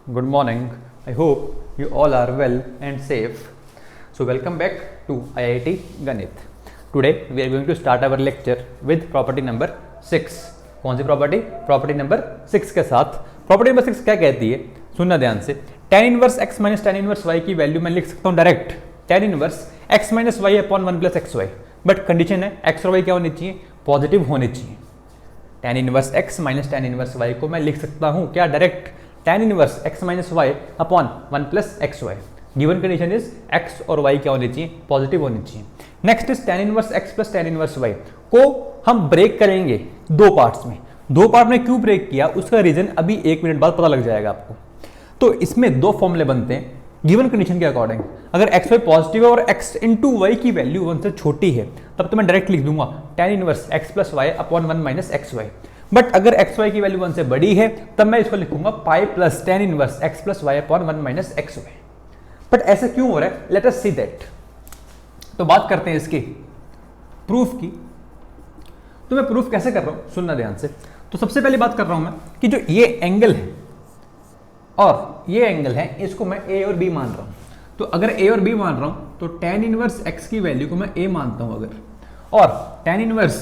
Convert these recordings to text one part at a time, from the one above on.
Good morning. I hope you all are well and safe. So welcome back to IIT Ganit. Today we are going to start our lecture with property number 6. कौन सी property? Property number 6 के साथ. Property number 6 क्या कहती है? सुनना ध्यान से. tan inverse x minus tan inverse y की वैल्यू मैं लिख सकता हूँ direct tan inverse x minus Y upon 1 plus X Y. But condition है x और y क्या होनी चाहिए? पॉजिटिव होनी चाहिए. tan inverse x minus tan inverse y को मैं लिख सकता हूँ क्या? Direct tan inverse x minus Y upon 1 plus X Y. Given condition is x और y क्या होनी चाहिए? पॉजिटिव होनी चाहिए. Next is tan inverse x plus tan inverse y को हम ब्रेक करेंगे दो पार्ट्स में. दो पार्ट में क्यों ब्रेक किया उसका रीजन अभी 1 मिनट बाद पता लग जाएगा आपको. तो इसमें दो फॉर्मूले बनते हैं गिवन कंडीशन के अकॉर्डिंग. अगर एक्स वाई पॉजिटिव है और x इंटू वाई की वैल्यू 1 से छोटी है तब तो मैं डायरेक्ट लिख दूंगा tan inverse x plus Y upon 1 minus x Y. But अगर एक्स वाई की वैल्यू 1 से बड़ी है तब मैं इसको लिखूंगा pi plus tan inverse x plus Y upon 1 minus x Y. But ऐसा क्यों हो रहा है? Let us see that. तो बात करते हैं इसकी प्रूफ की. तो मैं प्रूफ कैसे कर रहा हूं सुनना ध्यान से. तो सबसे पहले बात कर रहा हूं मैं कि जो ये एंगल है और ये एंगल है इसको मैं a और b मान रहा हूं. तो अगर a और b मान रहा हूं तो tan इनवर्स x की वैल्यू को मैं a मानता हूं अगर, और tan इनवर्स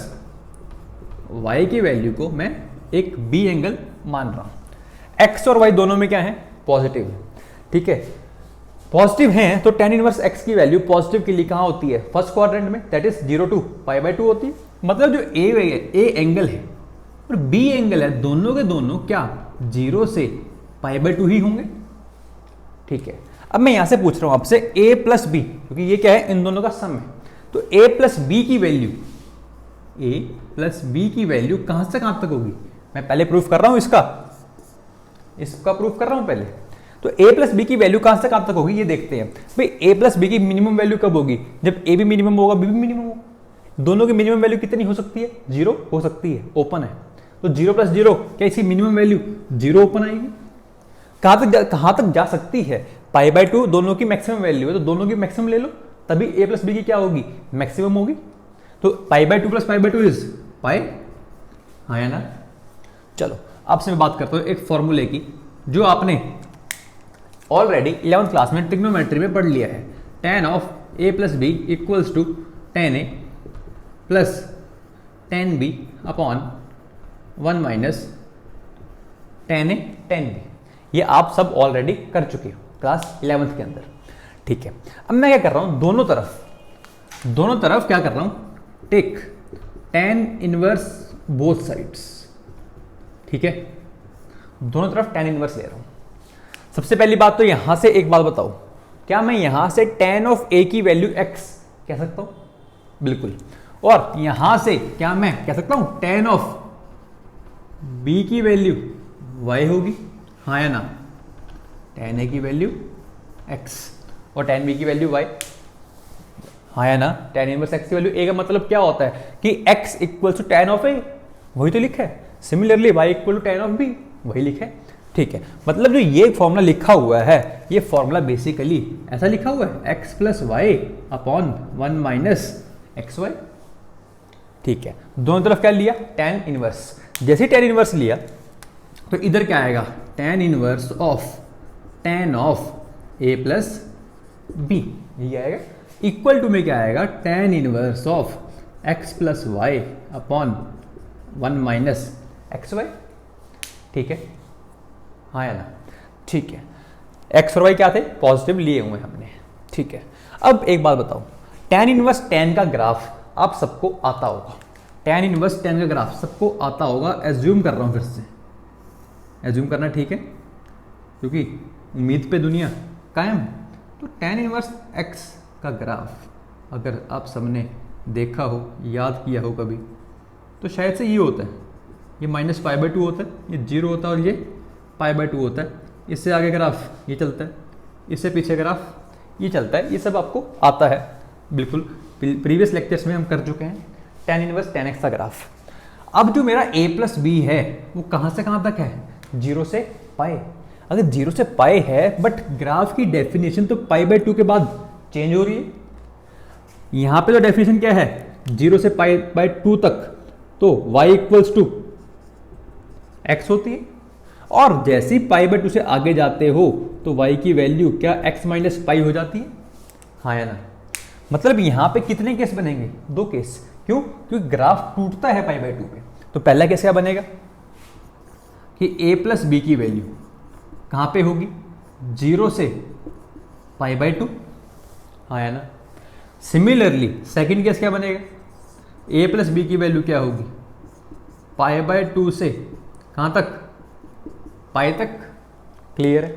y की वैल्यू को मैं एक b एंगल मान रहा हूं. x और y दोनों में क्या है? पॉजिटिव. ठीक है, पॉजिटिव हैं तो tan इनवर्स x की वैल्यू पॉजिटिव के लिए कहां होती है? फर्स्ट क्वाड्रेंट में, दैट इज 0 to π/2 होती है. मतलब जो a एंगल है और b एंगल है दोनों के दोनों क्या 0 से π/2 ही होंगे. ठीक है, अब मैं यहां से पूछ रहा हूं आपसे a प्लस बी, क्योंकि ये क्या है? इन दोनों का सम है. तो a प्लस बी की वैल्यू, a प्लस बी की वैल्यू कहां से कहां तक होगी? मैं पहले प्रूफ कर रहा हूं इसका प्रूफ कर रहा हूं पहले. तो a प्लस बी की वैल्यू कहां से कहां तक होगी ये देखते हैं. भाई a प्लस बी की मिनिमम वैल्यू कब होगी? जब a भी मिनिमम होगा b भी मिनिमम होगा. दोनों की मिनिमम वैल्यू कितनी हो सकती है? 0 हो सकती है, ओपन है. तो 0 प्लस 0 क्या इसकी मिनिमम वैल्यू 0 ओपन आएगी. कहां तक जा सकती है? π/2 दोनों की मैक्सिमम वैल्यू है तो दोनों की मैक्सिमम ले लो तभी a प्लस बी की क्या होगी? मैक्सिमम होगी. तो π/2 प्लस π/2 इज पाई. हाँ या ना? चलो आपसे मैं बात करता हूं एक फॉर्मूले की जो आपने ऑलरेडी 11th क्लास में ट्रिग्नोमेट्री में पढ़ लिया है. tan of a plus B equals to tan a plus tan b upon 1 minus tan a tan b. ये आप सब ऑलरेडी कर चुके हो क्लास 11th के अंदर. ठीक है, अब मैं क्या कर रहा हूं दोनों तरफ क्या कर रहा हूं? Take tan inverse both sides. ठीक है, दोनों तरफ tan इनवर्स ले रहा हूं. सबसे पहली बात तो यहां से एक बात बताओ, क्या मैं यहां से tan ऑफ a की वैल्यू x कह सकता हूं? बिल्कुल. और यहां से क्या मैं कह सकता हूं tan ऑफ b की वैल्यू y होगी? हाँ या ना? tan a की वैल्यू x और tan b की वैल्यू y. हाँ या ना? tan इनवर्स x की वैल्यू a का मतलब क्या होता है कि x equal to tan of a, वही तो लिखा है. Similarly y equal to tan of b, वही लिखा है. ठीक है, मतलब जो ये फॉर्मूला लिखा हुआ है ये फॉर्मूला बेसिकली ऐसा लिखा हुआ है x plus Y upon 1 minus x Y. ठीक है, दोनों तरफ क्या लिया? tan inverse. जैसे tan इनवर्स लिया तो इधर क्या आएगा? tan inverse of a plus B, ये आएगा. इक्वल टू में क्या आएगा? tan inverse of x plus Y upon 1 minus x Y. ठीक है, हाँ या ना? ठीक है, x और y क्या थे? पॉजिटिव लिए हुए हमने. ठीक है, अब एक बात बताओ, tan इनवर्स tan का ग्राफ आप सबको आता होगा. tan इनवर्स tan का ग्राफ सबको आता होगा. एज्यूम कर रहा हूं, फिर से एज्यूम करना, ठीक है, क्योंकि उम्मीद पे दुनिया कायम. तो tan इनवर्स x का ग्राफ अगर आप सबने देखा हो, याद किया हो कभी, तो शायद से ये होता है, ये माइनस π/2 होता है, ये 0 होता है और ये π/2 होता है. इससे आगे ग्राफ ये चलता है, इससे पीछे ग्राफ ये चलता है. ये सब आपको आता है बिल्कुल, प्रीवियस लेक्चर्स में हम कर चुके हैं. tan इनवर्स tan x का ग्राफ. अब जो मेरा a प्लस बी है वो कहां से कहां तक है? 0 से पाई. अगर 0 से पाई है बट ग्राफ की डेफिनेशन तो π/2 के बाद चेंज हो रही है. यहां पे तो डेफिनेशन क्या है? 0 से π/2 तक, तो y इक्वल्स टू x होती है. और जैसे ही पाई बाय 2 से आगे जाते हो तो y की वैल्यू क्या x माइनस पाई हो जाती है, हाँ या ना। मतलब यहाँ पे कितने केस बनेंगे, 2 केस। क्यों? क्योंकि ग्राफ टूटता है पाई बाय 2 पे। तो पहला केस क्या बनेगा कि a प्लस बी की वैल्यू कहाँ पे होगी, 0 से पाई बाय 2, हाँ या ना। सिमिलरली सेकेंड केस क्या बनेगा, a प्लस बी की वैल्यू क्या होगी, पाई बाय 2 से कहाँ तक, पाई तक। क्लियर है?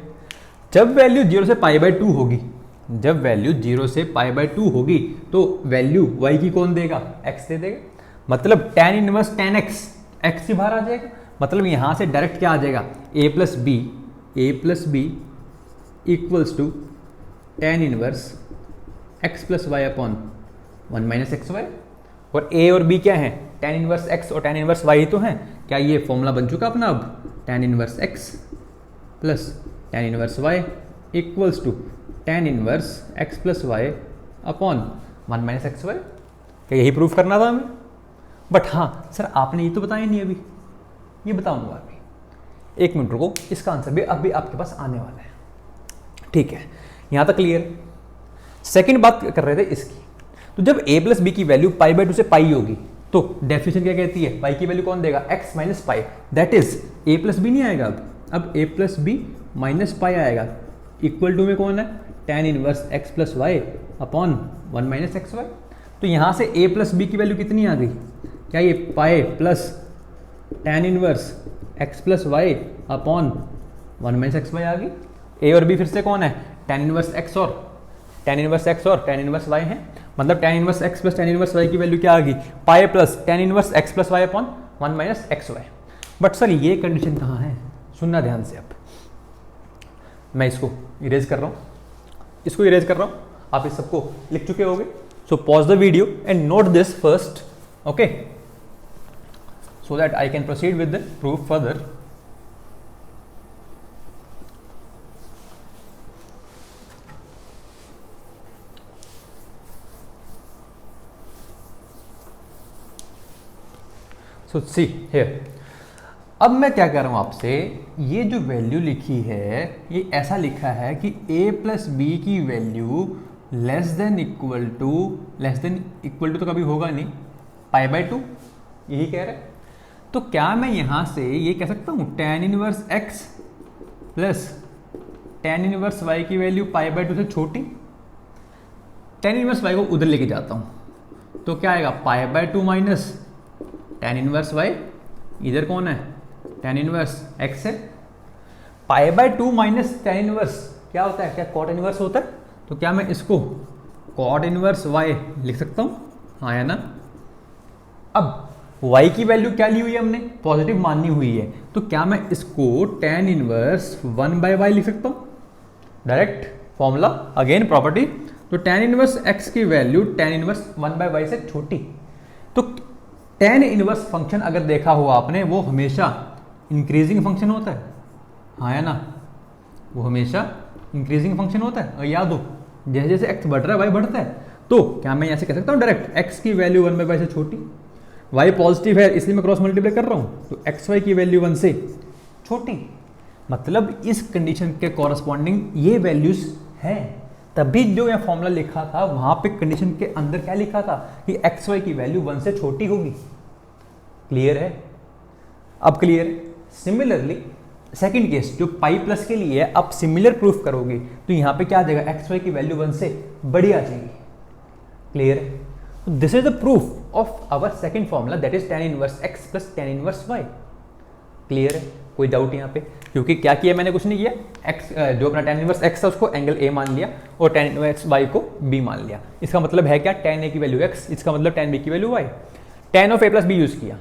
जब वैल्यू 0 से पाई बाय 2 होगी, जब वैल्यू 0 से पाई बाय 2 होगी तो वैल्यू y की कौन देगा, x दे देगा। मतलब tan inverse tan x, x ही बाहर आ जाएगा। मतलब यहां से डायरेक्ट क्या आ जाएगा, a plus B equals to tan inverse x plus Y upon 1 minus x Y. और a और b क्या है, tan इनवर्स x और tan इनवर्स y तो हैं। क्या ये फॉर्मूला बन चुका अपना अब, tan inverse x plus tan inverse y equals to tan inverse x plus Y upon 1 minus x Y. क्या यही प्रूफ करना था हमें? बट हाँ सर आपने ये तो बताया नहीं अभी, ये बताऊंगा अभी। 1 मिनट रुको, इसका आंसर भी अभी आपके पास आने वाला है। ठीक है, यहाँ तक क्लियर। सेकेंड बात कर रहे थे इसकी। तो जब a प्लस बी की वैल्यू पाई बाय 2 से पाई होगी तो डेफिनेशन क्या कहती है, y की वैल्यू कौन देगा, x minus pi. That is a plus B नहीं आएगा, अब a plus B minus pi आएगा। इक्वल टू में कौन है, tan inverse x plus Y upon 1 minus x Y. तो यहाँ से a प्लस बी की वैल्यू कितनी आ गई, क्या ये pi plus tan inverse x plus Y upon 1 minus x Y आ गई। a और b फिर से कौन है, tan इनवर्स x और tan इनवर्स x और tan इनवर्स y है। मतलब tan inverse x plus tan inverse y की वैल्यू क्या आ गई, pi plus tan inverse x plus Y upon 1 minus x Y. But sir ये कंडीशन कहाँ है, सुनना ध्यान से। अब मैं इसको इरेज कर रहा हूँ, इसको इरेज कर रहा हूँ, आप इस सबको लिख चुके होंगे। So pause the video and note this first, okay, so that I can proceed with the proof further. So see here, अब मैं क्या कर रहा हूं आपसे, ये जो वैल्यू लिखी है ये ऐसा लिखा है कि a प्लस बी की value less than equal to तो कभी होगा नहीं, पाई बाय 2, यही कह रहे हैं। तो क्या मैं यहां से ये कह सकता हूं tan inverse x plus tan inverse y की वैल्यू पाई बाय 2 से छोटी, tan इनवर्स y को उधर लेके जाता हूं तो क्या आएगा, पाई by 2 minus tan inverse y, इधर कौन है, tan इनवर्स x है। पाई बाय 2 माइनस tan इनवर्स क्या होता है, क्या cot इनवर्स होता है। तो क्या मैं इसको cot इनवर्स y लिख सकता हूं, हाँ या ना। अब y की वैल्यू क्या ली हुई है हमने, पॉजिटिव माननी हुई है। तो क्या मैं इसको tan इनवर्स 1 बाय y लिख सकता हूं, डायरेक्ट फॉर्मूला, अगेन प्रॉपर्टी। तो tan इनवर्स x की value tan inverse 1 by y से छोटी। तो tan इनवर्स फंक्शन अगर देखा हुआ आपने, वो हमेशा इंक्रीजिंग फंक्शन होता है, हाँ या ना, वो हमेशा इंक्रीजिंग फंक्शन होता है। और याद हो, जैसे जैसे x बढ़ रहा है y बढ़ता है। तो क्या मैं ऐसे कह सकता हूँ डायरेक्ट x की वैल्यू 1 बाय y से छोटी, y पॉजिटिव है इसलिए मैं क्रॉस मल्टीप्लाई कर रहा हूँ, तो xy की वैल्यू 1 से छोटी। मतलब इस कंडीशन के कॉरस्पॉन्डिंग ये वैल्यूज हैं। तभी जो यह फॉर्मूला लिखा था वहां पे कंडीशन के अंदर क्या लिखा था कि xy की वैल्यू 1 से छोटी होगी। क्लियर है? अब क्लियर है। सिमिलरली सेकंड केस जो पाई प्लस के लिए है, अब सिमिलर प्रूफ करोगे तो यहां पे क्या आ जाएगा, xy की वैल्यू 1 से बड़ी आ जाएगी। क्लियर है? This is the proof of our second formula, that is tan inverse x plus tan inverse y। Clear है? कोई डाउट यहाँ पे? क्योंकि क्या किया मैंने, कुछ नहीं किया, x जो अपना tan इनवर्स x है उसको एंगल a मान लिया और tan इनवर्स y को b मान लिया। इसका मतलब है क्या, tan a की वैल्यू x, इसका मतलब tan b की value y। tan of a plus B use किया,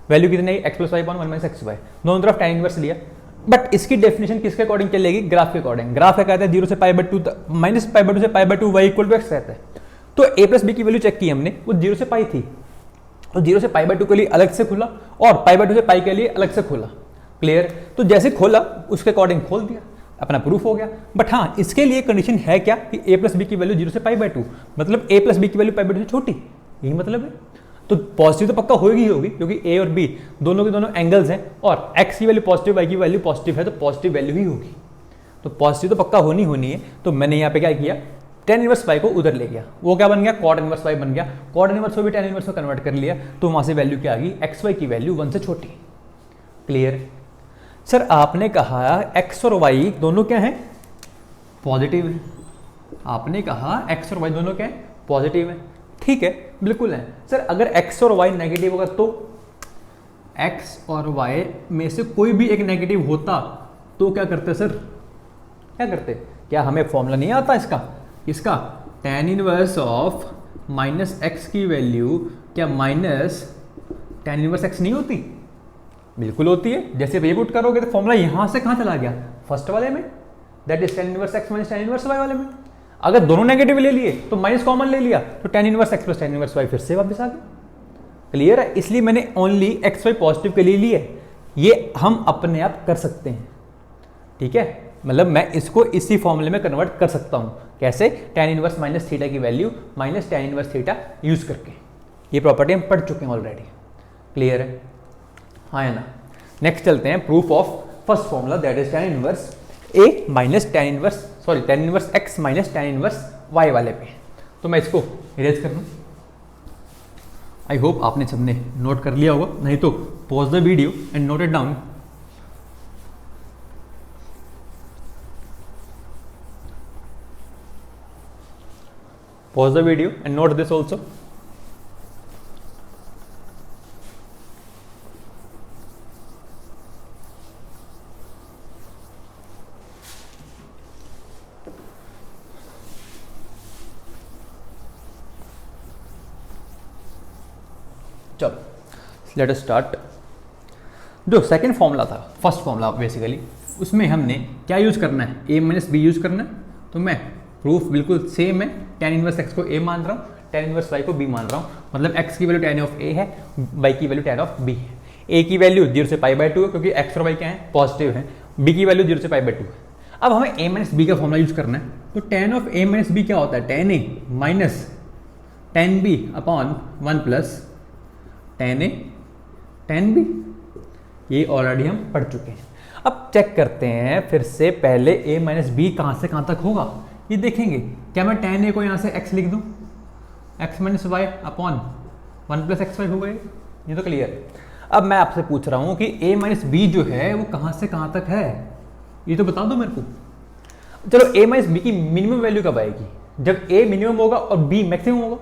वैल्यू कितनी आई, x plus Y upon 1 minus x Y, दोनों तरफ tan इनवर्स लिया। बट इसकी डेफिनेशन किसके अकॉर्डिंग चलेगी, ग्राफ के अकॉर्डिंग। ग्राफ क्या कहता है, 0 से pi by 2 minus pi by 2 से pi by 2 y equal to x रहता है। तो a प्लस बी की वैल्यू चेक की हमने, वो 0 से पाई थी, तो 0 से पाई बाय 2 के लिए अलग से खुला और पाई बाय 2 से पाई के लिए अलग से खोला। क्लियर? तो जैसे खोला उसके अकॉर्डिंग खोल दिया, अपना प्रूफ हो गया। बट हाँ, इसके लिए कंडीशन है क्या कि a प्लस बी की वैल्यू 0 से पाई बाय 2, मतलब a प्लस बी की वैल्यू पाई बाय 2 से छोटी, यही मतलब है। तो पॉजिटिव तो पक्का होगी ही होगी, क्योंकि ए और बी दोनों के दोनों एंगल्स हैं और एक्स की वैल्यू पॉजिटिव, वाई की वैल्यू पॉजिटिव है, तो पॉजिटिव वैल्यू ही होगी। तो पॉजिटिव तो पक्का होनी है। तो मैंने यहाँ पे क्या किया, tan इनवर्स वाई को उधर ले गया, वो क्या बन गया, cot इनवर्स वाई बन गया। cot इनवर्स को भी tan इनवर्स में कन्वर्ट कर लिया, तो वहां से वैल्यू क्या आ गई, एक्स वाई की वैल्यू 1 से छोटी। क्लियर। सर आपने कहा एक्स और वाई दोनों क्या है, पॉजिटिव है। आपने कहा एक्स और वाई दोनों क्या है, पॉजिटिव है। ठीक है, बिल्कुल है। सर अगर एक्स और वाई नेगेटिव होगा तो एक्स और वाई में से कोई भी एक नेगेटिव होता तो क्या करते सर, क्या करते, क्या हमें फॉर्मूला नहीं आता इसका tan inverse of minus x की वैल्यू क्या माइनस tan इनवर्स एक्स नहीं होती, बिल्कुल होती है। जैसे ये पुट करोगे तो फॉर्मूला यहां से कहां चला गया, फर्स्ट वाले में, that is tan inverse X minus tan inverse Y वाले में। अगर दोनों नेगेटिव ले लिए तो माइनस कॉमन ले लिया, तो tan inverse X plus tan inverse Y फिर से वापस आ गया। क्लियर है, इसलिए मैंने ओनली एक्स वाई पॉजिटिव के लिए लिया है, ये हम अपने आप कर सकते हैं। ठीक है, मतलब मैं इसको इसी फॉर्मूले में कन्वर्ट कर सकता हूं, कैसे, tan इनवर्स माइनस थीटा की value minus tan inverse theta use करके। ये प्रॉपर्टी हम पढ़ चुके हैं ऑलरेडी। क्लियर है, हाँ है ना। नेक्स्ट चलते हैं proof of first formula, that is tan inverse A minus tan inverse X minus tan inverse Y वाले पे। तो मैं इसको इरेज कर लूँ। आई होप आपने सबने नोट कर लिया होगा, नहीं तो pause the video and note it down. Pause the video and note this also. चलो लेट अस स्टार्ट। जो सेकेंड फॉर्मूला था, फर्स्ट फॉर्मूला बेसिकली, उसमें हमने क्या यूज करना है, ए माइनस बी यूज करना है। तो मैं प्रूफ बिल्कुल सेम है, tan इनवर्स एक्स को a मान रहा हूँ, tan इनवर्स y को b मान रहा हूँ। मतलब x की वैल्यू tan ऑफ a है, y की वैल्यू tan ऑफ b है। a की वैल्यू 0 से पाई बाय 2 है, क्योंकि x और y क्या है, पॉजिटिव है। b की वैल्यू 0 से पाई बाय 2 है। अब हमें a माइनस b का फॉर्मूला यूज करना है। तो tan of a minus b क्या होता है, tan a minus tan b upon 1 plus tan a tan b। ये ऑलरेडी हम पढ़ चुके हैं। अब चेक करते हैं फिर से, पहले a माइनस b कहाँ से कहाँ तक होगा ये देखेंगे। क्या मैं tan a को यहाँ से x लिख दूँ, x minus Y upon 1 plus X Y हो गए, ये तो क्लियर है। अब मैं आपसे पूछ रहा हूँ कि a माइनस बी जो है वो कहाँ से कहाँ तक है, ये तो बता दो मेरे को। चलो a माइनस बी की मिनिमम वैल्यू कब आएगी, जब a मिनिमम होगा और b मैक्सिमम होगा,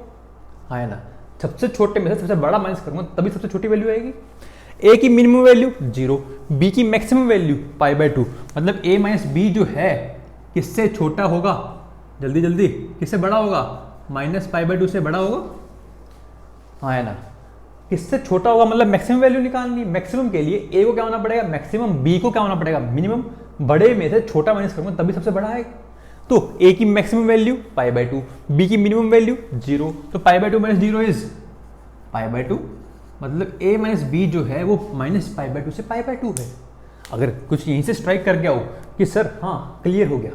हाँ है ना। सबसे छोटे में से सबसे बड़ा माइनस करूँगा तभी सबसे छोटी वैल्यू आएगी। a की मिनिमम वैल्यू 0, b की मैक्सिमम वैल्यू पाई बाय 2, मतलब a माइनस बी जो है किससे छोटा होगा, जल्दी जल्दी, किससे बड़ा होगा, माइनस पाई बाय 2 से बड़ा होगा, हाँ है ना। किससे छोटा होगा मतलब मैक्सिमम वैल्यू निकालनी है। मैक्सिमम के लिए a को क्या होना पड़ेगा, मैक्सिमम b को क्या होना पड़ेगा, मिनिमम। बड़े में से छोटा माइनस करूंगा तभी सबसे बड़ा आएगा। तो a की maximum value pi by 2, b की मिनिमम वैल्यू 0, तो पाई by 2 minus 0 is pi by 2, मतलब a माइनस बी जो है वो माइनस पाई बाय 2 से पाई बाय 2 है। अगर कुछ यहीं से स्ट्राइक कर गया हो कि सर हाँ क्लियर हो गया,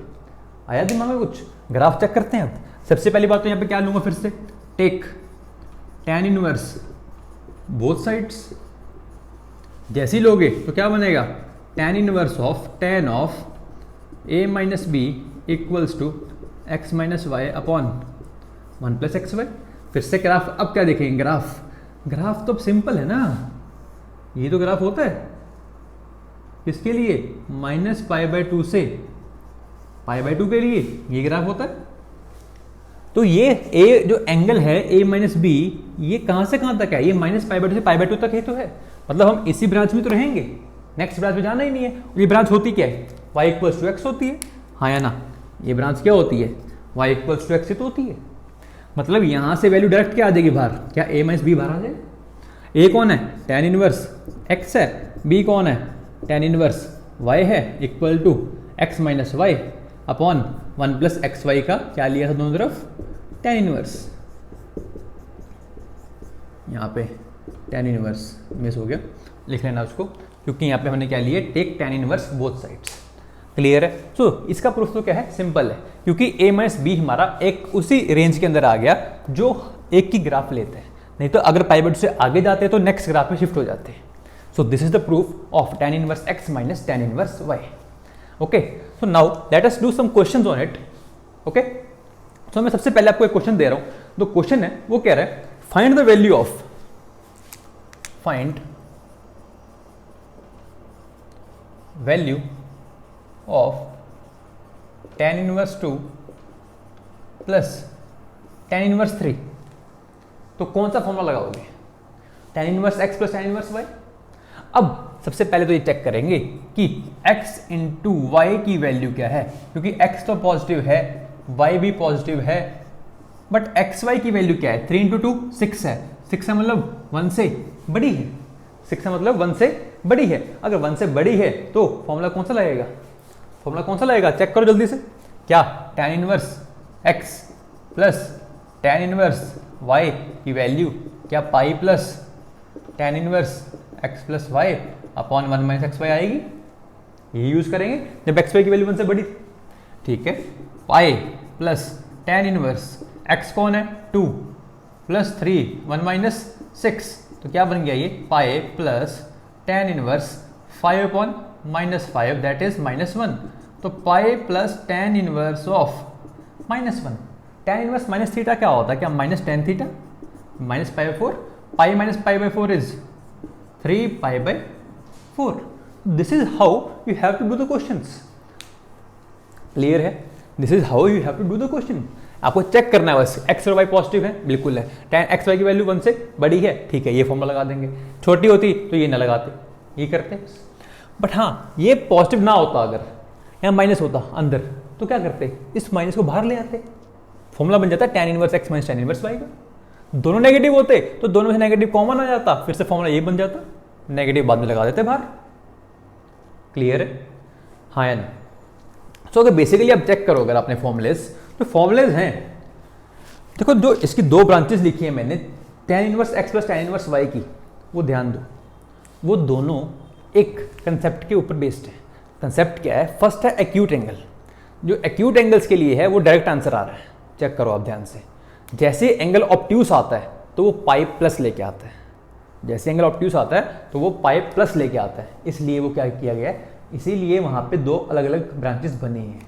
आया दिमाग में कुछ, ग्राफ चेक करते हैं। अब सबसे पहली बात तो यहाँ पे क्या लूंगा फिर से, take tan inverse both sides. जैसे ही लोगे तो क्या बनेगा, tan inverse of tan of a minus B equals to X minus Y upon 1 plus X Y. फिर से ग्राफ, अब क्या देखेंगे, ग्राफ तो अब सिंपल है ना, ये तो ग्राफ होता है किसके लिए, माइनस पाई बाय 2 से पाई बाय 2 के लिए ये ग्राफ होता है। तो ये a जो एंगल है a माइनस बी, ये कहां से कहां तक है, ये माइनस पाई बाय 2 से पाई बाय 2 तक ही तो है। मतलब हम इसी ब्रांच में तो रहेंगे, नेक्स्ट ब्रांच में जाना ही नहीं है। ये ब्रांच होती क्या है, y इक्वल्स टू एक्स होती है, हाँ या ना। ये ब्रांच क्या होती है, y इक्वल्स टू एक्स तो होती है। मतलब यहां से वैल्यू डायरेक्ट क्या आ जाएगी बाहर, क्या a माइनस बी बाहर आ जाएगा। a कौन है, tan इनवर्स x है, b कौन है, tan इनवर्स y है, equal to x minus Y upon 1 plus X Y का क्या लिया था दोनों तरफ, tan इनवर्स। यहाँ पे tan इनवर्स मिस हो गया, लिख लेना उसको, क्योंकि यहाँ पे हमने क्या लिया, take tan inverse both sides. Clear है। सो इसका प्रूफ तो क्या है, सिंपल है, क्योंकि a माइनस बी हमारा एक उसी रेंज के अंदर आ गया जो एक की ग्राफ लेते हैं। नहीं तो अगर पाई बाय 2 से आगे जाते हैं तो नेक्स्ट ग्राफ में शिफ्ट हो जाते हैं। So this is the proof of tan inverse x minus tan inverse y। Okay, so now let us do some questions on it. Okay, so मैं सबसे पहले आपको एक क्वेश्चन दे रहा हूं। जो क्वेश्चन है वो कह रहा है find the value of tan inverse 2 plus tan inverse 3। तो कौन सा फॉर्मूला लगाओगे, tan inverse x plus tan inverse y। अब सबसे पहले तो ये चेक करेंगे कि x इंटू वाई की वैल्यू क्या है, क्योंकि x तो पॉजिटिव है, y भी पॉजिटिव है, बट एक्स वाई की वैल्यू क्या है, 3 इंटू 2 6 है। 6 है मतलब 1 से बड़ी है, 6 है मतलब 1 से बड़ी है। अगर 1 से बड़ी है तो फॉर्मूला कौन सा लगेगा, फॉर्मूला कौन सा लगेगा, चेक करो जल्दी से। क्या tan inverse x plus tan inverse y की वैल्यू क्या pi plus tan inverse x plus y upon 1 minus x Y आएगी। यही यूज करेंगे जब एक्स वाई की वैल्यू 1 से बड़ी। ठीक है, पाई प्लस tan इनवर्स x कौन है 2 प्लस 3 1 माइनस 6, तो क्या बन गया ये pi plus tan inverse 5 upon minus 5 that is minus 1। तो pi plus tan inverse of minus 1। tan inverse minus theta क्या होता है, क्या minus tan theta minus pi by 4। Pi minus pi by 4 is 3 pi by 4। This is how you have to do the questions. Clear है, this is how you have to do the question. आपको check करना है बस x और Y positive है, बिल्कुल है, tan x Y की वैल्यू 1 से बड़ी है, ठीक है, ये फॉर्मूला लगा देंगे। छोटी होती तो ये ना लगाते, ये करते। बट हाँ, ये पॉजिटिव ना होता अगर यहाँ माइनस होता अंदर, तो क्या करते, इस माइनस को बाहर ले आते, फॉर्मूला बन जाता है tan inverse x minus tan inverse y का। दोनों नेगेटिव होते तो दोनों में से नेगेटिव कॉमन आ जाता, फिर से फॉर्मूला ये बन जाता, नेगेटिव बाद में लगा देते बाहर। क्लियर है, हाँ या ना। सो अगर बेसिकली आप चेक करो अगर आपने फॉर्मूलेज, तो फॉर्मूलेज हैं, देखो जो इसकी दो ब्रांचेस लिखी है मैंने tan inverse x plus tan inverse y की, वो ध्यान दो, वो दोनों एक कंसेप्ट के ऊपर बेस्ड है। कंसेप्ट क्या है, फर्स्ट है एक्यूट एंगल। जो एक्यूट एंगल्स के लिए है वो डायरेक्ट आंसर आ रहा है, चेक करो आप ध्यान से। जैसे एंगल ऑब्ट्यूस आता है तो वो पाई प्लस लेके आता है, जैसे एंगल ऑब्ट्यूस आता है तो वो पाई प्लस लेके आता है, इसलिए वो क्या किया गया है, इसीलिए वहाँ पे दो अलग अलग ब्रांचेस बनी हैं।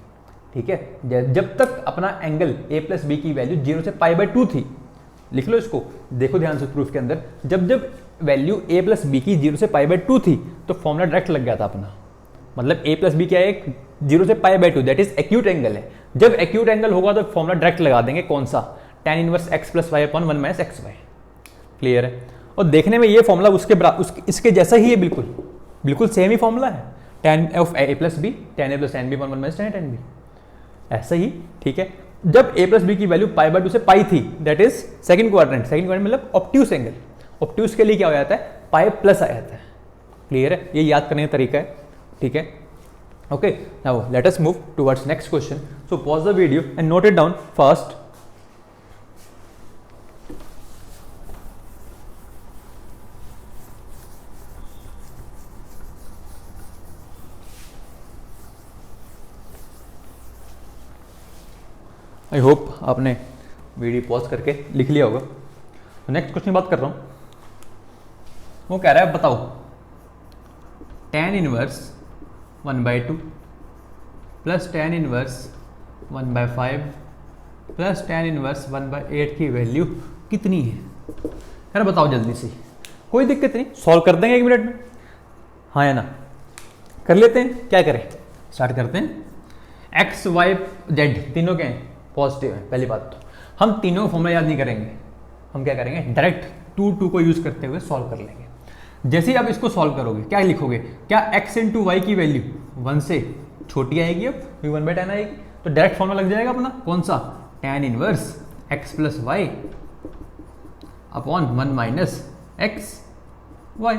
ठीक है, जब तक अपना एंगल a प्लस बी की वैल्यू 0 से पाई बाई 2 थी, लिख लो इसको, देखो ध्यान से प्रूफ के अंदर, जब जब वैल्यू a प्लस बी की 0 से पाई बाई 2 थी तो फॉर्मूला डायरेक्ट लग गया था अपना। मतलब a प्लस बी क्या है, 0 से पाई by 2, that is acute angle है। जब एक्यूट एंगल होगा तो फॉर्मूला डायरेक्ट लगा देंगे, कौन सा, tan inverse x plus Y upon 1 minus x Y. Clear है, और देखने में ये फॉर्मूला इसके जैसा ही है, बिल्कुल बिल्कुल सेम ही फॉर्मूला है, tan of a plus b tan a plus tan b upon 1 minus tan b, ऐसा ही। ठीक है, जब a प्लस बी की वैल्यू पाई बाई 2 से पाई थी, दैट इज सेकंड क्वाड्रेंट मतलब ऑब्ट्यूस एंगल। ऑब्ट्यूस के लिए क्या हो जाता है, पाई प्लस आ जाता है। क्लियर है, ये याद करने का तरीका है। ठीक है, okay, now let us move towards next question. So pause the video and note it down first. I hope आपने वीडियो पॉज करके लिख लिया होगा। तो नेक्स्ट क्वेश्चन की बात कर रहा हूँ, वो कह रहा है बताओ tan inverse 1/2 plus tan inverse 1/5 plus tan inverse 1/8 की वैल्यू कितनी है। यार बताओ जल्दी से, कोई दिक्कत नहीं, सॉल्व कर देंगे 1 मिनट में, हाँ या ना। कर लेते हैं, क्या करें, स्टार्ट करते हैं। एक्स वाई जेड तीनों के हैं पॉजिटिव है। पहली बात तो हम तीनों फॉर्मूला याद नहीं करेंगे, हम क्या करेंगे, डायरेक्ट 2 को यूज करते हुए सॉल्व कर लेंगे। जैसे ही आप इसको सॉल्व करोगे क्या लिखोगे, क्या x इंटू वाई की वैल्यू 1 से छोटी आएगी, अब 1/10 आएगी, तो डायरेक्ट फॉर्मूला लग जाएगा अपना, कौन सा, tan inverse x plus Y upon 1 minus x Y.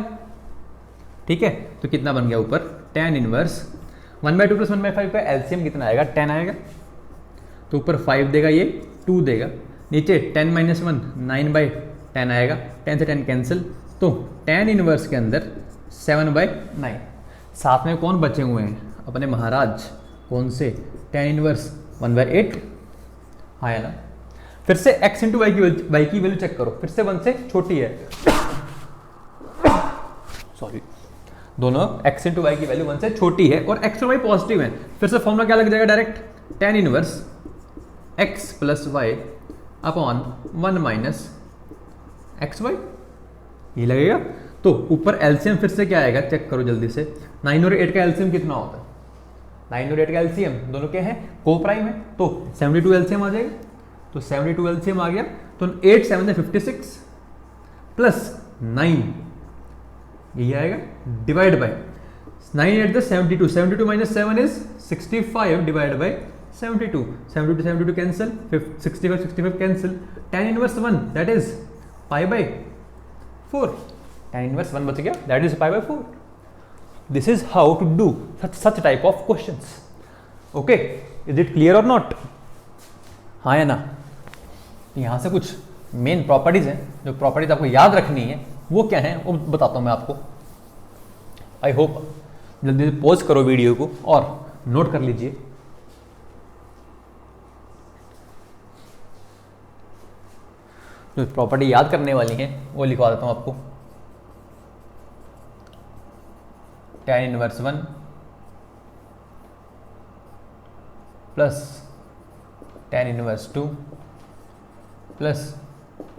ठीक है, तो कितना बन गया ऊपर, tan इनवर्स 1/2 प्लस 1/5 का एलसीएम कितना आएगा, 10 आएगा, तो ऊपर 5 देगा, ये 2 देगा, नीचे 10 माइनस 1 9/10 आएगा, 10 से 10 कैंसिल, तो tan इनवर्स के अंदर 7/9। साथ में कौन बचे हुए हैं, अपने महाराज, कौन से, tan इनवर्स 1/8, हाँ है ना। फिर से x इंटू वाई की वैल्यू चेक करो, फिर से 1 से छोटी है, सॉरी, दोनों x इंटू वाई की वैल्यू 1 से छोटी है और x और y पॉजिटिव है। फिर से फॉर्मूला क्या लग जाएगा direct, tan inverse x plus Y upon 1 minus x y, ये लगेगा। तो ऊपर एलसीएम फिर से क्या आएगा चेक करो जल्दी से, 9 और 8 का एलसीएम कितना होता है, 9 और 8 का एलसीएम दोनों के हैं को प्राइम है, तो 72 एलसीएम आ जाएगा। तो 72 एलसीएम आ गया, तो 8 7 56 प्लस 9 यही आएगा, divide by 9 8 72, 72 minus 7 is 65 divide by 72, 72 72 cancel, 65 65 cancel, tan inverse 1 that is pi by 4, tan inverse 1 बच गया that is pi by 4। This is how to do such type of questions. Okay, is it clear और not? हाँ या ना? यहाँ से कुछ main properties हैं, जो प्रॉपर्टीज आपको याद रखनी है वो क्या है वो बताता हूँ मैं आपको। आई होप जल्दी से पॉज करो वीडियो को और नोट कर लीजिए। जो प्रॉपर्टी याद करने वाली है वो लिखवा देता हूँ आपको। tan inverse 1 plus tan inverse 2 plus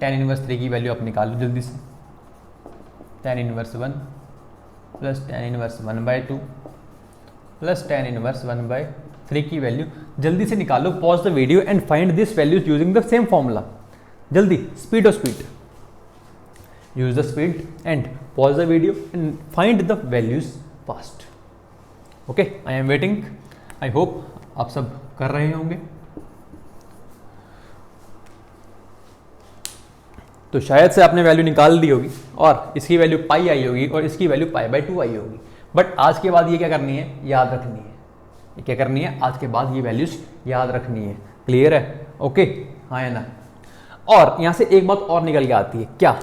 tan inverse 3 की वैल्यू आप निकालो जल्दी से, tan inverse 1 plus tan inverse 1/2 plus tan inverse 1/3 की वैल्यू जल्दी से निकालो। Pause the video and find this values using the same formula. जल्दी, स्पीड और speed, use the speed and pause the video and find the values fast. Okay, I am waiting. I hope आप सब कर रहे होंगे। तो शायद से आपने वैल्यू निकाल दी होगी और इसकी वैल्यू पाई आई होगी और इसकी वैल्यू पाई बाय 2 आई होगी। बट आज के बाद ये क्या करनी है, याद रखनी है। ये क्या करनी है, आज के बाद ये वैल्यूज याद रखनी है। क्लियर है? ओके, हाँ या ना? और यहां से एक बात और निकल के आती है, क्या?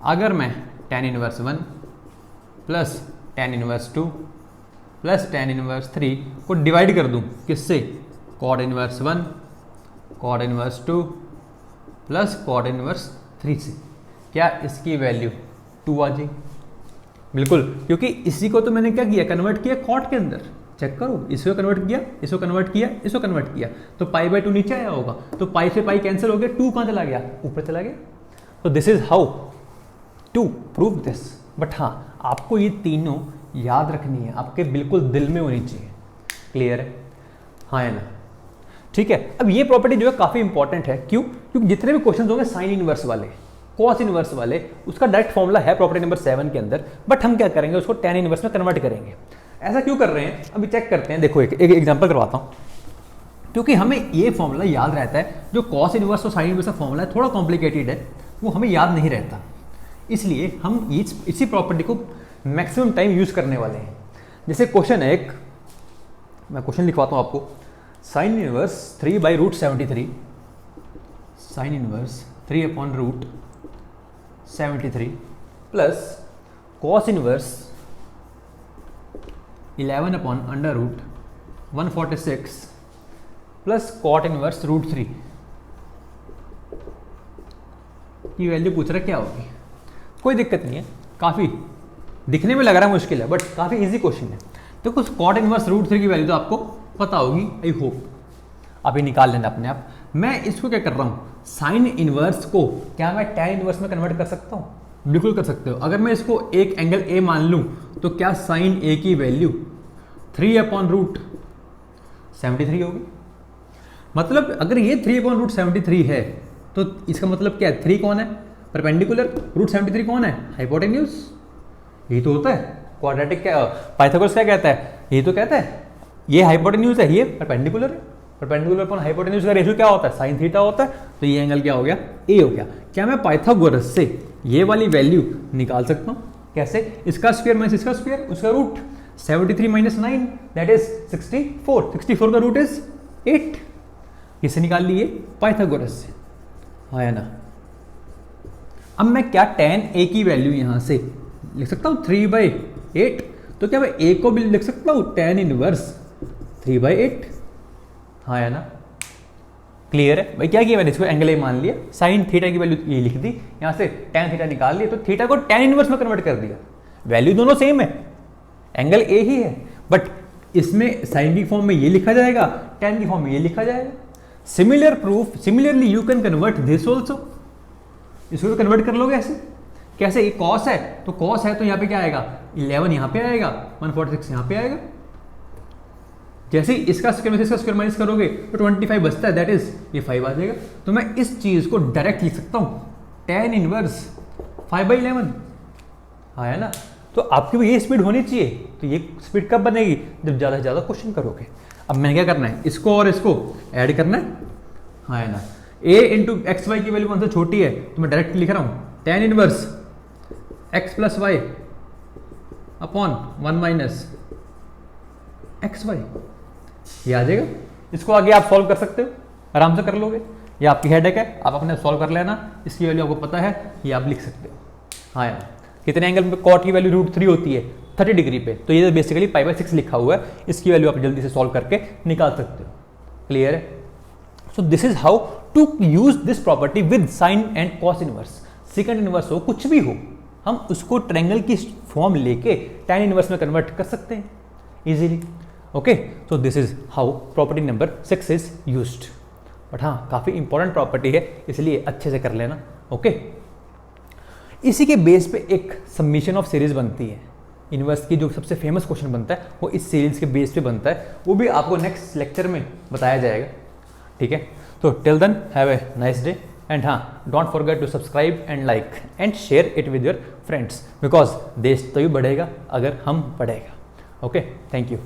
अगर मैं tan inverse 1 plus tan inverse 2 plus tan inverse 3 को डिवाइड कर दूं किससे, cot inverse 1 cot inverse 2 plus cot inverse 3 से, क्या इसकी वैल्यू 2 आ जाएगी? बिल्कुल, क्योंकि इसी को तो मैंने क्या किया, कन्वर्ट किया cot के अंदर। चेक करो, इसको कन्वर्ट किया, इसको कन्वर्ट किया, इसको कन्वर्ट किया, तो पाई बाय 2 नीचे आया होगा, तो पाई से पाई कैंसिल हो गया, 2 कहाँ चला गया, ऊपर चला गया। तो this is how to prove this. But हाँ, आपको ये तीनों याद रखनी है, आपके बिल्कुल दिल में होनी चाहिए। क्लियर है? हाँ या ना? ठीक है। अब ये प्रॉपर्टी जो है काफी इंपॉर्टेंट है। क्यों? क्योंकि जितने भी क्वेश्चन होंगे साइन इनवर्स वाले, कॉस इनवर्स वाले, उसका डायरेक्ट फॉर्मूला है प्रॉपर्टी नंबर 7 के अंदर, बट हम क्या करेंगे, उसको tan इनवर्स में कन्वर्ट करेंगे। ऐसा क्यों कर रहे हैं, अभी चेक करते हैं। देखो, एक एग्जांपल करवाता हूँ। क्योंकि हमें ये फॉर्मूला याद रहता है, जो कॉस इनवर्स और साइन इनवर्स का फॉर्मूला है थोड़ा कॉम्प्लिकेटेड है, वो हमें याद नहीं रहता। इसलिए हम इसी प्रॉपर्टी को मैक्सिमम टाइम यूज करने वाले हैं। जैसे क्वेश्चन है एक, मैं क्वेश्चन लिखवाता हूँ आपको। Sine inverse 3/√73, sine inverse 3/√73 plus cos inverse 11/√146 plus cot inverse √3 की वैल्यू पूछ रहा है क्या होगी। कोई दिक्कत नहीं है, काफ़ी दिखने में लग रहा है मुश्किल है, बट काफ़ी इजी क्वेश्चन है। तो कुछ कॉट इनवर्स √3 की वैल्यू तो आपको पता होगी, आई होप। आप ये निकाल लेना अपने आप। मैं इसको क्या कर रहा हूँ, साइन इनवर्स को क्या मैं tan इनवर्स में कन्वर्ट कर सकता हूँ? बिल्कुल कर सकते हो। अगर मैं इसको एक एंगल A मान लूँ तो क्या साइन A की वैल्यू 3/√73 होगी। मतलब अगर ये 3/√73 है तो इसका मतलब क्या है, 3 कौन है, परपेंडिकुलर, √73 कौन है, हाइपोटेन्यूज। यही तो होता है क्वाड्रेटिक। क्या पाइथागोरस क्या कहता है, यही तो कहता है, ये हाइपोटेन्यूज है, ये परपेंडिकुलर है। परपेंडिकुलर अपॉन हाइपोटेन्यूज का रेशियो क्या होता है, साइन थीटा होता है। तो ये एंगल क्या हो गया, ए हो गया। क्या मैं पाइथागोरस से ये वाली वैल्यू निकाल सकता हूँ? कैसे? इसका स्क्वायर माइनस इसका स्क्वायर, उसका रूट 73 - 9 दैट इज 64। 64 का रूट इज 8। किसे निकाल लिए, पाइथागोरस से। हाँ या ना? अब मैं क्या tan A की वैल्यू यहां से लिख सकता हूँ 3/8। तो क्या मैं A को भी लिख सकता हूँ tan इनवर्स 3/8। हाँ या ना? क्लियर है भाई? क्या किया मैंने, इसको एंगल ए मान लिया, साइन थीटा की वैल्यू ये लिख दी, यहाँ से tan थीटा निकाल लिया, तो थीटा को tan इनवर्स में कन्वर्ट कर दिया। वैल्यू दोनों सेम है, एंगल ए ही है, बट इसमें साइन की फॉर्म में ये लिखा जाएगा, tan की फॉर्म में ये लिखा जाएगा। Similar proof, similarly you can convert this also, इसको भी कन्वर्ट कर लोगे ऐसे। कैसे? ये कॉस है, तो कॉस है तो यहाँ पे क्या आएगा, 11 यहाँ पे आएगा, 146 यहाँ पे आएगा। जैसे ही इसका स्क्वायर में इसका स्क्वायर माइनस करोगे तो 25 बचता है, दैट इज ये 5 आ जाएगा। तो मैं इस चीज को डायरेक्ट लिख सकता हूँ, tan इनवर्स 5/11 आया ना। तो आपकी भी ये स्पीड होनी चाहिए। तो ये स्पीड कब बनेगी, जब ज़्यादा से ज़्यादा क्वेश्चन करोगे। अब मैंने क्या करना है, इसको और इसको ऐड करना है, हाँ है ना। a इंटू एक्स वाई की वैल्यू कौन सा छोटी है, तो मैं डायरेक्ट लिख रहा हूँ tan inverse x plus Y upon 1 minus x y, ये आ जाएगा। इसको आगे आप सॉल्व कर सकते हो, आराम से कर लोगे, ये आपकी हेडेक है, आप अपने सॉल्व कर लेना। इसकी वैल्यू आपको पता है, ये आप लिख सकते हो। हाँ यार, कितने एंगल में कॉट की वैल्यू √3 होती है 30 डिग्री पे, तो ये बेसिकली π/6 लिखा हुआ है। इसकी वैल्यू आप जल्दी से सॉल्व करके निकाल सकते हो। क्लियर है? So this is how to use this property with sine and cos inverse. Second inverse हो, कुछ भी हो, हम उसको ट्रायंगल की फॉर्म लेके tan इनवर्स में कन्वर्ट कर सकते हैं easily. Okay, so this is how property number 6 is used. But हाँ, काफ़ी इंपॉर्टेंट प्रॉपर्टी है, इसलिए अच्छे से कर लेना। ओके, इसी के बेस पे एक समीशन ऑफ सीरीज बनती है। इनवर्स की जो सबसे फेमस क्वेश्चन बनता है वो इस सीरीज के बेस पे बनता है, वो भी आपको नेक्स्ट लेक्चर में बताया जाएगा। ठीक है, तो till then have a nice day, and हाँ, don't forget to subscribe and like and share it with your friends, because देश तभी बढ़ेगा अगर हम बढ़ेगा। Okay, thank you.